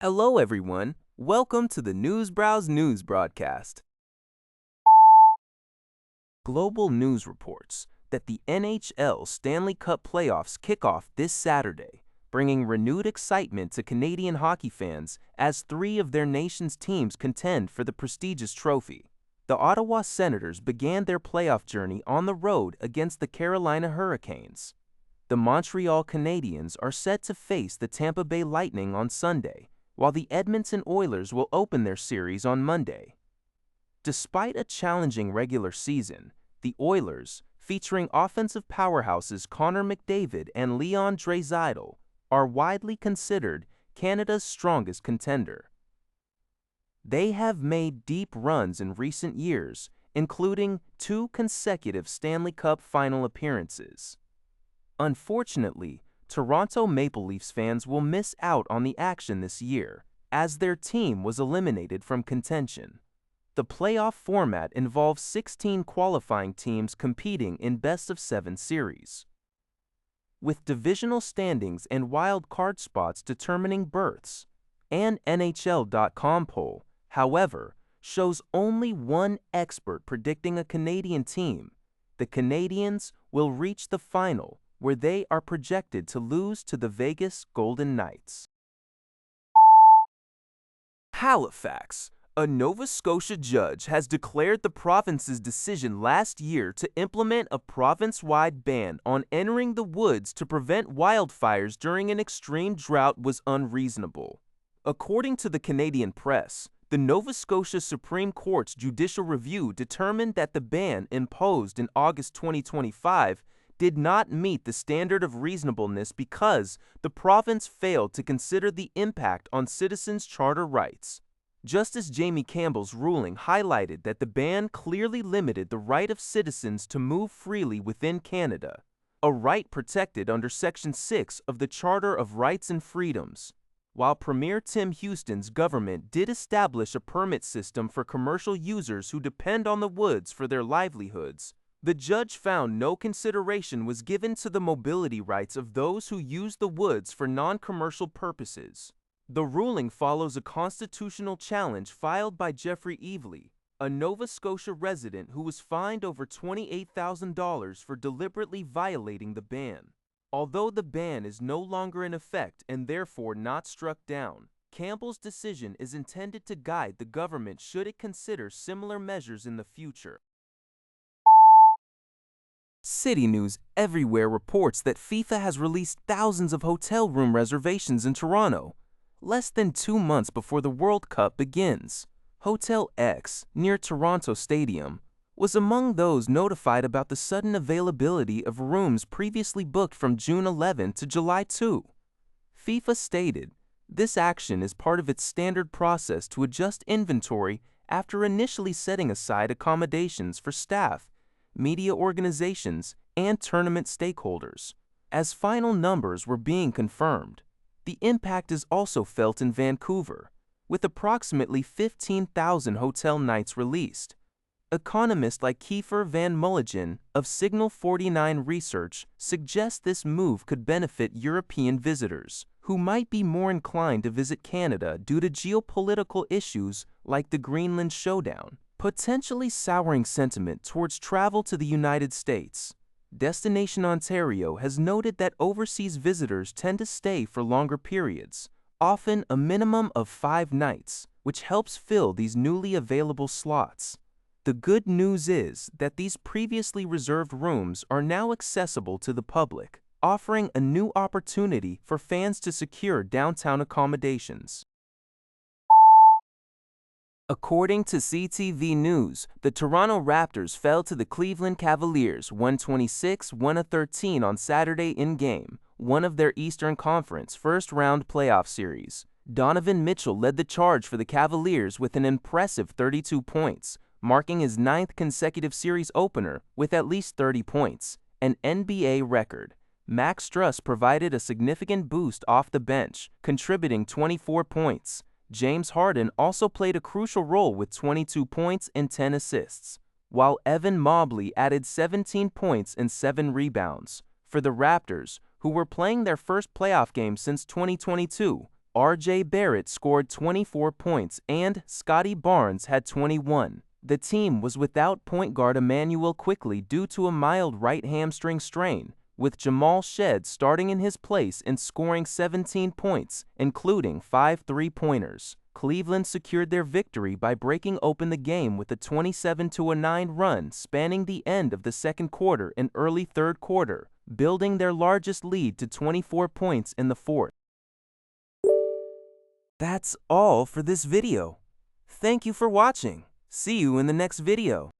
Hello, everyone. Welcome to the Newsbrowse News broadcast. Global news reports that the NHL Stanley Cup playoffs kick off this Saturday, bringing renewed excitement to Canadian hockey fans as three of their nation's teams contend for the prestigious trophy. The Ottawa Senators began their playoff journey on the road against the Carolina Hurricanes. The Montreal Canadiens are set to face the Tampa Bay Lightning on Sunday, while the Edmonton Oilers will open their series on Monday. Despite a challenging regular season, the Oilers, featuring offensive powerhouses Connor McDavid and Leon Draisaitl, are widely considered Canada's strongest contender. They have made deep runs in recent years, including 2 consecutive Stanley Cup final appearances. Unfortunately, Toronto Maple Leafs fans will miss out on the action this year, as their team was eliminated from contention. The playoff format involves 16 qualifying teams competing in best-of-7 series. With divisional standings and wild card spots determining berths, an NHL.com poll, however, shows only one expert predicting a Canadian team. The Canadiens will reach the final, where they are projected to lose to the Vegas Golden Knights. Halifax. A Nova Scotia judge has declared the province's decision last year to implement a province-wide ban on entering the woods to prevent wildfires during an extreme drought was unreasonable. According to the Canadian press, the Nova Scotia Supreme Court's judicial review determined that the ban imposed in August 2025 did not meet the standard of reasonableness because the province failed to consider the impact on citizens' charter rights. Justice Jamie Campbell's ruling highlighted that the ban clearly limited the right of citizens to move freely within Canada, a right protected under Section 6 of the Charter of Rights and Freedoms. While Premier Tim Houston's government did establish a permit system for commercial users who depend on the woods for their livelihoods, the judge found no consideration was given to the mobility rights of those who use the woods for non-commercial purposes. The ruling follows a constitutional challenge filed by Jeffrey Evely, a Nova Scotia resident who was fined over $28,000 for deliberately violating the ban. Although the ban is no longer in effect and therefore not struck down, Campbell's decision is intended to guide the government should it consider similar measures in the future. City News everywhere reports that FIFA has released thousands of hotel room reservations in Toronto, less than 2 months before the World Cup begins. Hotel X, near Toronto Stadium, was among those notified about the sudden availability of rooms previously booked from June 11 to July 2. FIFA stated, this action is part of its standard process to adjust inventory after initially setting aside accommodations for staff, media organizations, and tournament stakeholders. As final numbers were being confirmed, the impact is also felt in Vancouver, with approximately 15,000 hotel nights released. Economists like Kiefer Van Mulligen of Signal 49 Research suggest this move could benefit European visitors, who might be more inclined to visit Canada due to geopolitical issues like the Greenland Showdown, potentially souring sentiment towards travel to the United States. Destination Ontario has noted that overseas visitors tend to stay for longer periods, often a minimum of 5 nights, which helps fill these newly available slots. The good news is that these previously reserved rooms are now accessible to the public, offering a new opportunity for fans to secure downtown accommodations. According to CTV News, the Toronto Raptors fell to the Cleveland Cavaliers 126-113 on Saturday in Game 1 of their Eastern Conference first-round playoff series. Donovan Mitchell led the charge for the Cavaliers with an impressive 32 points, marking his 9th consecutive series opener with at least 30 points, an NBA record. Max Strus provided a significant boost off the bench, contributing 24 points. James Harden also played a crucial role with 22 points and 10 assists, while Evan Mobley added 17 points and 7 rebounds. For the Raptors, who were playing their first playoff game since 2022, R.J. Barrett scored 24 points and Scotty Barnes had 21. The team was without point guard Emmanuel Quickley due to a mild right hamstring strain, with Jamal Shead starting in his place and scoring 17 points, including 5 three-pointers. Cleveland secured their victory by breaking open the game with a 27-9 run spanning the end of the second quarter and early third quarter, building their largest lead to 24 points in the fourth. That's all for this video. Thank you for watching. See you in the next video.